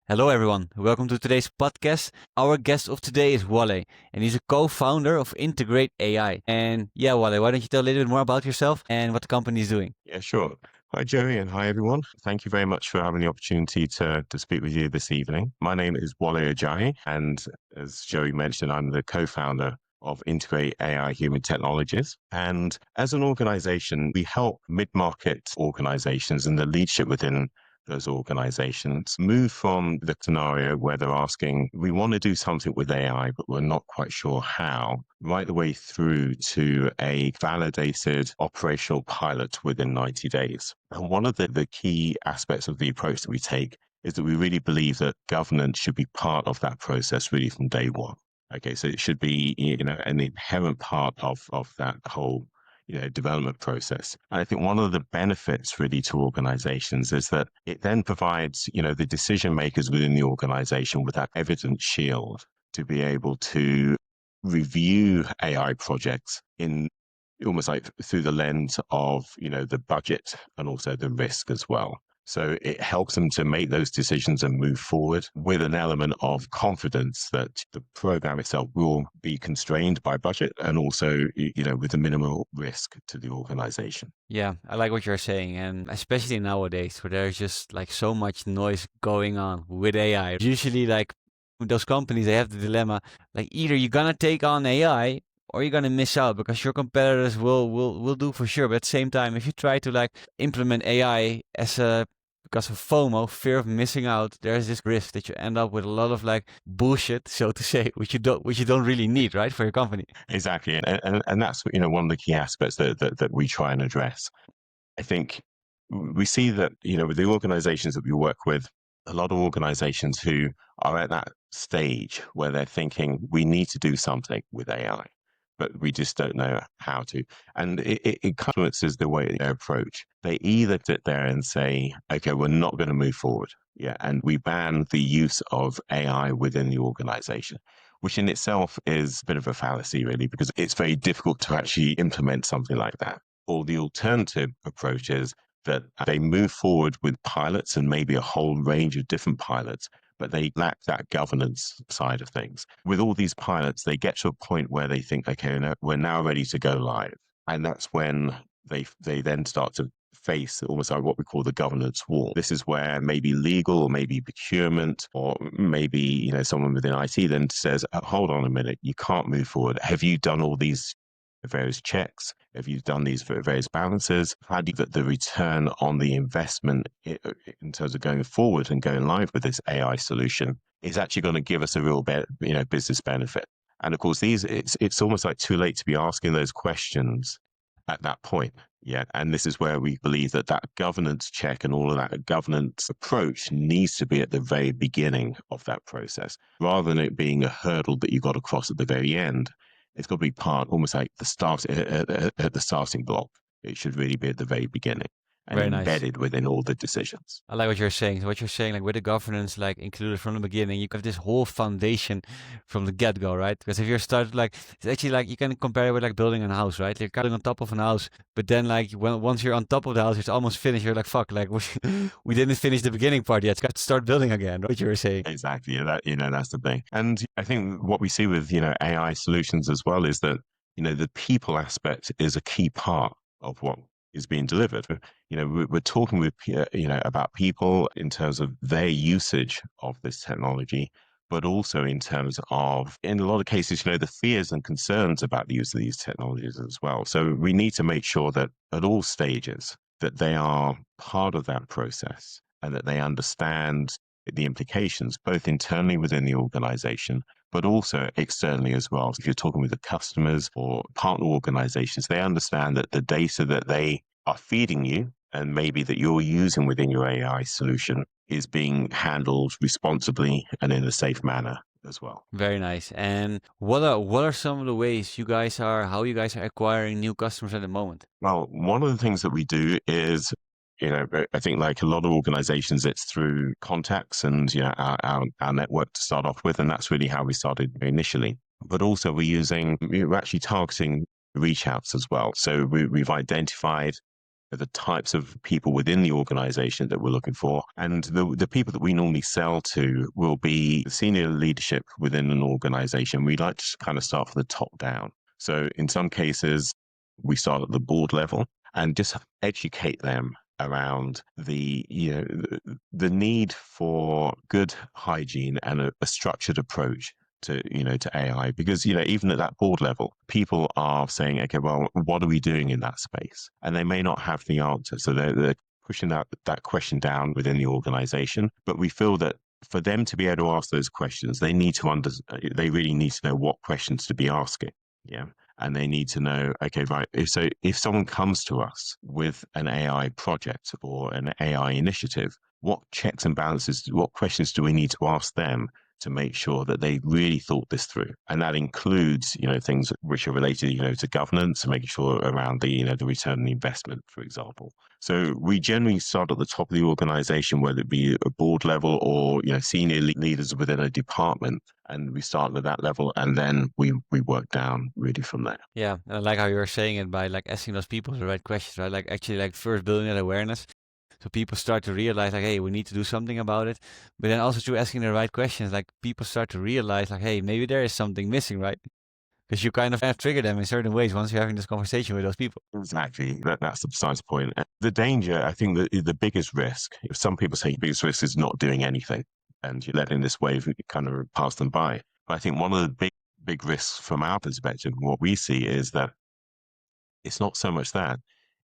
Hello, everyone. Welcome to today's podcast. Our guest of today is Wale, and he's a co-founder of Integr8 AI. And yeah, Wale, why don't you tell a little bit more about yourself and what the company is doing? Yeah, sure. Hi, Joey, and hi, everyone. Thank you very much for having the opportunity to speak with you this evening. My name is Wale Ajayi, and as Joey mentioned, I'm the co-founder of Integr8 AI Human Technologies. And as an organization, we help mid-market organizations and the leadership within those organizations move from the scenario where they're asking, we want to do something with AI, but we're not quite sure how, right the way through to a validated operational pilot within 90 days. And one of the key aspects of the approach that we take is that we really believe that governance should be part of that process really from day one. Okay, so it should be, an inherent part of that whole development process. And I think one of the benefits really to organizations is that it then provides, the decision makers within the organization with that evidence shield to be able to review AI projects in almost like through the lens of, the budget and also the risk as well. So it helps them to make those decisions and move forward with an element of confidence that the program itself will be constrained by budget and also, with a minimal risk to the organization. Yeah, I like what you're saying, and especially nowadays where there's just like so much noise going on with AI. Usually, like those companies, they have the dilemma like either you're gonna take on AI or you're gonna miss out because your competitors will do for sure. But at the same time, if you try to like implement AI as a because of FOMO, fear of missing out, there's this risk that you end up with a lot of like bullshit, so to say, which you don't really need, right, for your company. Exactly. And that's, one of the key aspects that we try and address. I think we see that, with the organizations that we work with, a lot of organizations who are at that stage where they're thinking, we need to do something with AI, but we just don't know how to. And it influences the way they approach. They either sit there and say, okay, we're not going to move forward. Yeah. And we ban the use of AI within the organization, which in itself is a bit of a fallacy, really, because it's very difficult to actually implement something like that. Or the alternative approach is that they move forward with pilots and maybe a whole range of different pilots, but they lack that governance side of things. With all these pilots, they get to a point where they think, okay, no, we're now ready to go live. And that's when they then start to face almost like what we call the governance wall. This is where maybe legal or maybe procurement or maybe, someone within IT then says, hold on a minute, you can't move forward. Have you done all these various checks? Have you done these various balances? How do you get the return on the investment in terms of going forward and going live with this AI solution is actually going to give us a real business benefit? And of course, it's almost like too late to be asking those questions at that point. Yeah. And this is where we believe that governance check and all of that governance approach needs to be at the very beginning of that process, rather than it being a hurdle that you got to cross at the very end. It's got to be part, almost like the start at the starting block. It should really be at the very beginning and Very nice. embedded within all the decisions. I like what you're saying. So what you're saying, like with the governance, like included from the beginning, you have this whole foundation from the get-go, right? Because if you're started like, it's actually like you can compare it with like building a house, right? You're kind of on top of a house, but then like once you're on top of the house, it's almost finished. You're like, fuck, like we didn't finish the beginning part yet. Got to start building again. What you were saying. Exactly. That's the thing. And I think what we see with, AI solutions as well is that, the people aspect is a key part of what is being delivered. We're talking with, about people in terms of their usage of this technology, but also in terms of, in a lot of cases, the fears and concerns about the use of these technologies as well. So we need to make sure that at all stages that they are part of that process and that they understand the implications, both internally within the organization, but also externally as well. So if you're talking with the customers or partner organizations, they understand that the data that they are feeding you and maybe that you're using within your AI solution is being handled responsibly and in a safe manner as well. Very nice. And what are some of the ways how you guys are acquiring new customers at the moment? Well, one of the things that we do is, I think like a lot of organizations, it's through contacts and, our network to start off with. And that's really how we started initially. But also we're actually targeting reach outs as well. So we've identified the types of people within the organization that we're looking for. And the people that we normally sell to will be senior leadership within an organization. We like to kind of start from the top down. So in some cases, we start at the board level and just educate them around the need for good hygiene and a structured approach to AI, because even at that board level, people are saying, okay, well, what are we doing in that space? And they may not have the answer, so they're pushing that question down within the organization. But we feel that for them to be able to ask those questions, they they really need to know what questions to be asking. Yeah. And they need to know, okay, right. If someone comes to us with an AI project or an AI initiative, what checks and balances, what questions do we need to ask them to make sure that they really thought this through? And that includes, things which are related, to governance and making sure around the return on the investment, for example. So we generally start at the top of the organization, whether it be a board level or, senior leaders within a department. And we start at that level, and then we work down really from there. Yeah, and I like how you're saying it by like asking those people the right questions, right? Like actually like first building that awareness. So people start to realize like, hey, we need to do something about it. But then also through asking the right questions, like people start to realize like, hey, maybe there is something missing, right? Because you kind of have triggered them in certain ways once you're having this conversation with those people. Exactly. That's the precise point. The danger, I think, the biggest risk, if some people say the biggest risk is not doing anything and you're letting this wave kind of pass them by. But I think one of the big risks from our perspective, what we see is that it's not so much that,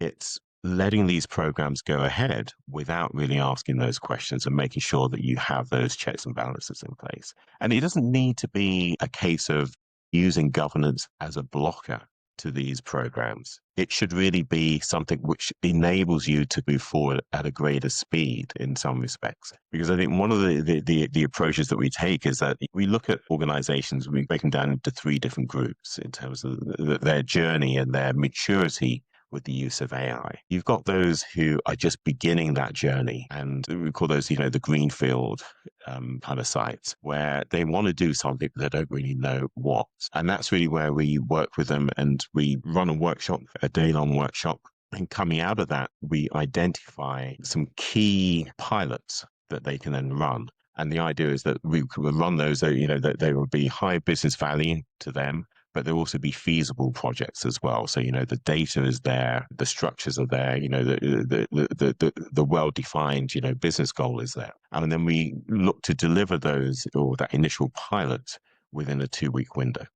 it's letting these programs go ahead without really asking those questions and making sure that you have those checks and balances in place. And it doesn't need to be a case of using governance as a blocker to these programs. It should really be something which enables you to move forward at a greater speed in some respects. Because I think one of the approaches that we take is that we look at organizations, we break them down into 3 different groups in terms of their journey and their maturity with the use of AI. You've got those who are just beginning that journey, and we call those, the greenfield kind of sites, where they want to do something but they don't really know what. And that's really where we work with them, and we run a day-long workshop. And coming out of that, we identify some key pilots that they can then run. And the idea is that we will run those, that they will be high business value to them, but there'll also be feasible projects as well. So, the data is there, the structures are there, the well-defined, business goal is there. And then we look to deliver those, or that initial pilot, within a 2-week window.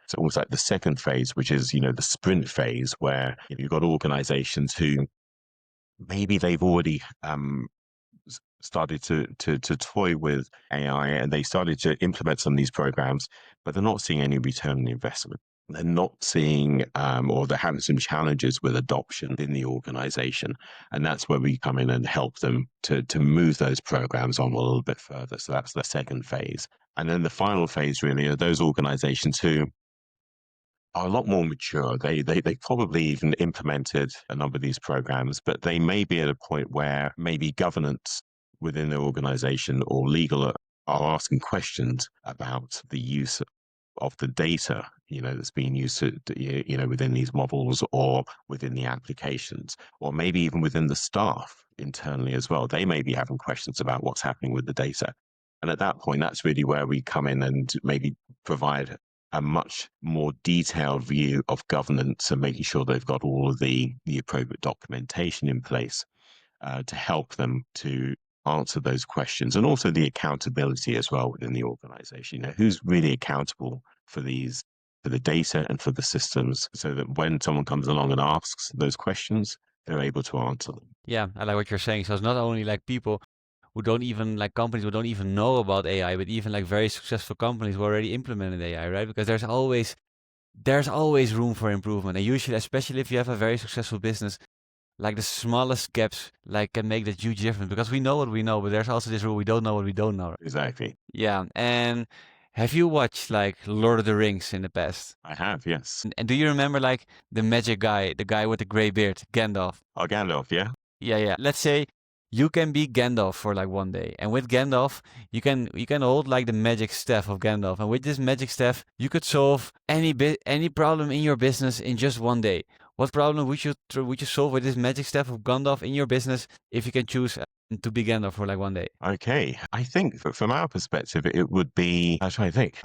So almost like the second phase, which is, the sprint phase, where you've got organizations who maybe they've already started to toy with AI, and they started to implement some of these programs, but they're not seeing any return on investment. They're not seeing, or they're having some challenges with adoption in the organization. And that's where we come in and help them to move those programs on a little bit further. So that's the second phase. And then the final phase really are those organizations who are a lot more mature. They probably even implemented a number of these programs, but they may be at a point where maybe governance within the organization or legal are asking questions about the use of the data, that's being used to, within these models or within the applications, or maybe even within the staff internally as well. They may be having questions about what's happening with the data. And at that point, that's really where we come in and maybe provide a much more detailed view of governance and making sure they've got all of the appropriate documentation in place to help them to answer those questions, and also the accountability as well within the organization. Who's really accountable for the data and for the systems, so that when someone comes along and asks those questions, they're able to answer them. Yeah, I like what you're saying. So it's not only like people who don't even, like companies who don't even know about AI, but even like very successful companies who already implemented AI, right? Because there's always room for improvement. And usually, especially if you have a very successful business, like the smallest gaps like can make that huge difference, because we know what we know, but there's also this rule: we don't know what we don't know. Right? Exactly. Yeah. And have you watched like Lord of the Rings in the past? I have, yes. And do you remember like the magic guy, the guy with the gray beard, Gandalf? Oh, Gandalf, yeah. Yeah. Let's say you can be Gandalf for like one day, and with Gandalf, you can hold like the magic staff of Gandalf, and with this magic staff, you could solve any problem in your business in just one day. what problem would you solve with this magic step of Gandalf in your business if you can choose to be Gandalf for like one day? Okay, I think from our perspective, it would be. I was trying to think.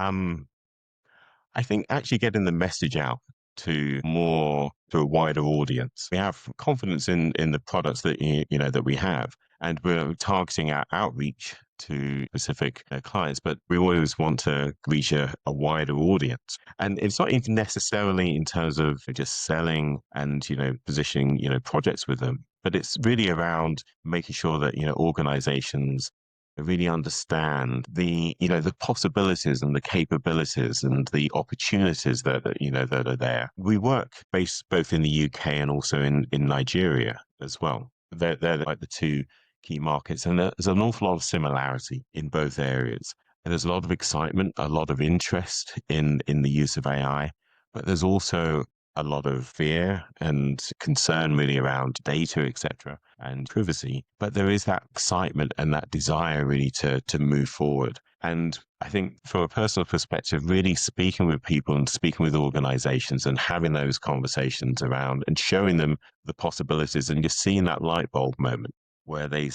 I think actually getting the message out to a wider audience. We have confidence in the products that that we have, and we're targeting our outreach to specific clients, but we always want to reach a wider audience. And it's not even necessarily in terms of just selling and positioning projects with them, but it's really around making sure that organizations really understand the possibilities and the capabilities and the opportunities that are there. We work based both in the UK and also in Nigeria as well. They're like the two key markets, and there's an awful lot of similarity in both areas. And there's a lot of excitement, a lot of interest in the use of AI, but there's also a lot of fear and concern really around data, etc., and privacy. But there is that excitement and that desire really to move forward. And I think from a personal perspective, really speaking with people and speaking with organizations and having those conversations around and showing them the possibilities and just seeing that light bulb moment where they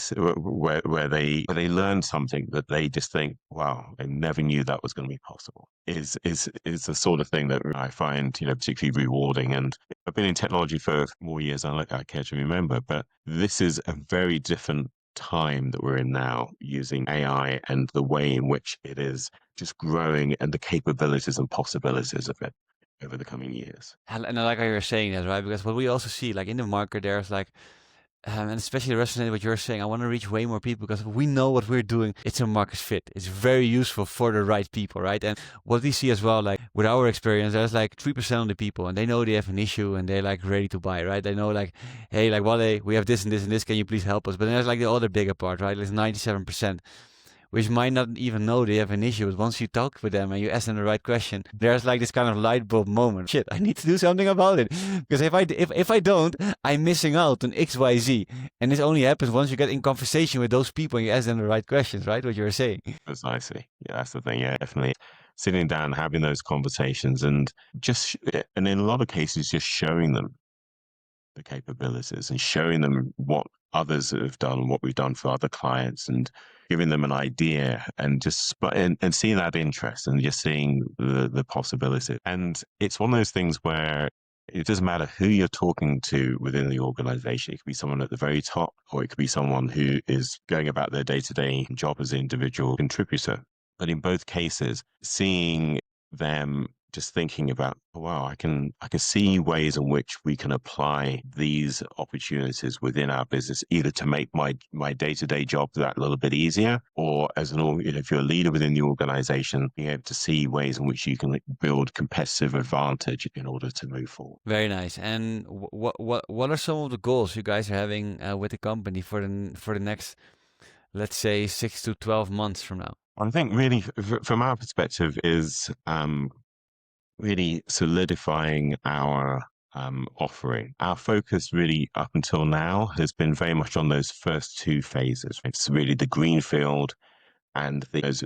learn something that they just think, wow, I never knew that was going to be possible, is the sort of thing that I find particularly rewarding. And I've been in technology for more years than I care to remember, but this is a very different time that we're in now, using AI and the way in which it is just growing and the capabilities and possibilities of it over the coming years. And I like how you're saying that, right? Because what we also see, like in the market, there's like and especially resonating with what you're saying. I want to reach way more people because we know what we're doing. It's a market fit. It's very useful for the right people, right? And what we see as well, like with our experience, there's like 3% of the people, and they know they have an issue and they're like ready to buy, right? They know like, hey, like Wale, we have this and this and this. Can you please help us? But then there's like the other bigger part, right? It's 97%, which might not even know they have an issue. But once you talk with them and you ask them the right question, there's like this kind of light bulb moment. Shit, I need to do something about it. Because if I don't, I'm missing out on X, Y, Z. And this only happens once you get in conversation with those people and you ask them the right questions, right? What you were saying. Precisely. Yeah, that's the thing. Yeah, definitely. Sitting down, having those conversations, and and in a lot of cases, just showing them the capabilities and showing them what others have done, what we've done for other clients, and giving them an idea and and seeing that interest and just seeing the possibility. And it's one of those things where it doesn't matter who you're talking to within the organization. It could be someone at the very top, or it could be someone who is going about their day-to-day job as an individual contributor. But in both cases, seeing them just thinking about, oh, wow, I can see ways in which we can apply these opportunities within our business, either to make my day-to-day job that little bit easier, or as if you're a leader within the organization, being able to see ways in which you can build competitive advantage in order to move forward. Very nice. And what are some of the goals you guys are having with the company for the next, let's say, 6 to 12 months from now? I think really, from our perspective, is really solidifying our offering. Our focus really up until now has been very much on those first two phases. It's really the greenfield and those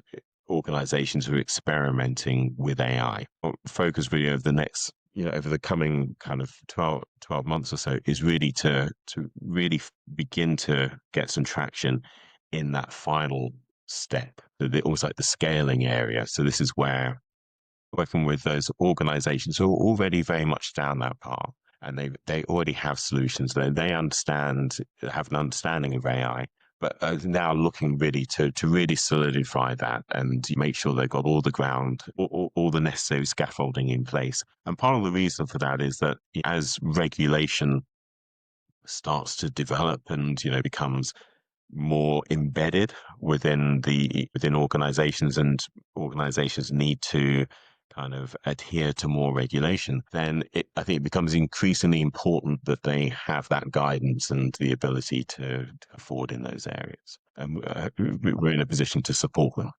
organizations who are experimenting with AI. Our focus really over the next, over the coming kind of 12 months or so is really to really begin to get some traction in that final step, almost like the scaling area. So this is where working with those organizations who are already very much down that path, and they already have solutions. They have an understanding of AI, but are now looking really to really solidify that and make sure they've got all the ground, all the necessary scaffolding in place. And part of the reason for that is that as regulation starts to develop and becomes more embedded within organizations, and organizations need to kind of adhere to more regulation, then I think it becomes increasingly important that they have that guidance and the ability to afford in those areas. And we're in a position to support them,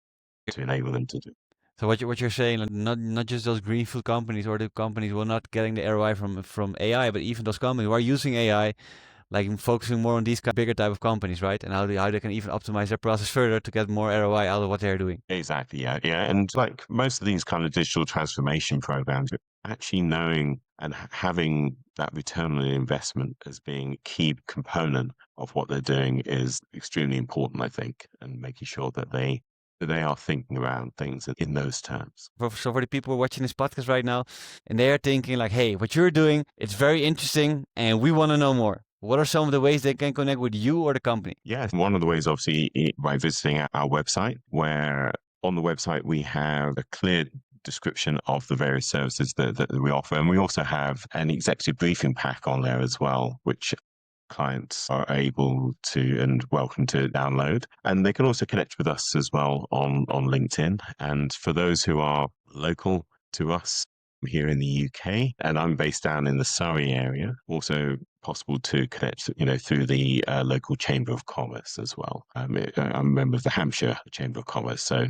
to enable them to do. So what you're saying, like, not just those greenfield companies or the companies who are not getting the ROI from AI, but even those companies who are using AI, like focusing more on these bigger type of companies, right? And how they can even optimize their process further to get more ROI out of what they're doing. Exactly, yeah. And like most of these kind of digital transformation programs, actually knowing and having that return on investment as being a key component of what they're doing is extremely important, I think, and making sure that they are thinking around things in those terms. So for the people who are watching this podcast right now, and they are thinking like, hey, what you're doing, it's very interesting, and we want to know more. What are some of the ways they can connect with you or the company? Yeah, one of the ways, obviously, by visiting our website, where on the website we have a clear description of the various services that we offer. And we also have an executive briefing pack on there as well, which clients are able to and welcome to download. And they can also connect with us as well on LinkedIn. And for those who are local to us here in the UK, and I'm based down in the Surrey area, also possible to connect, through the local Chamber of Commerce as well. I'm a member of the Hampshire Chamber of Commerce, so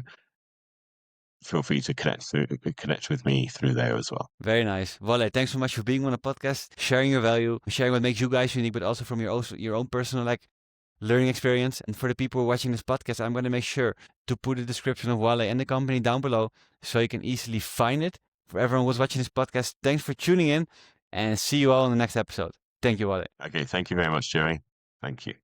feel free to connect with me through there as well. Very nice. Wale, thanks so much for being on the podcast, sharing your value, sharing what makes you guys unique, but also from your own personal learning experience. And for the people who are watching this podcast, I'm going to make sure to put a description of Wale and the company down below so you can easily find it. For everyone who's watching this podcast, thanks for tuning in and see you all in the next episode. Thank you, Wale. Okay, thank you very much, Jerry. Thank you.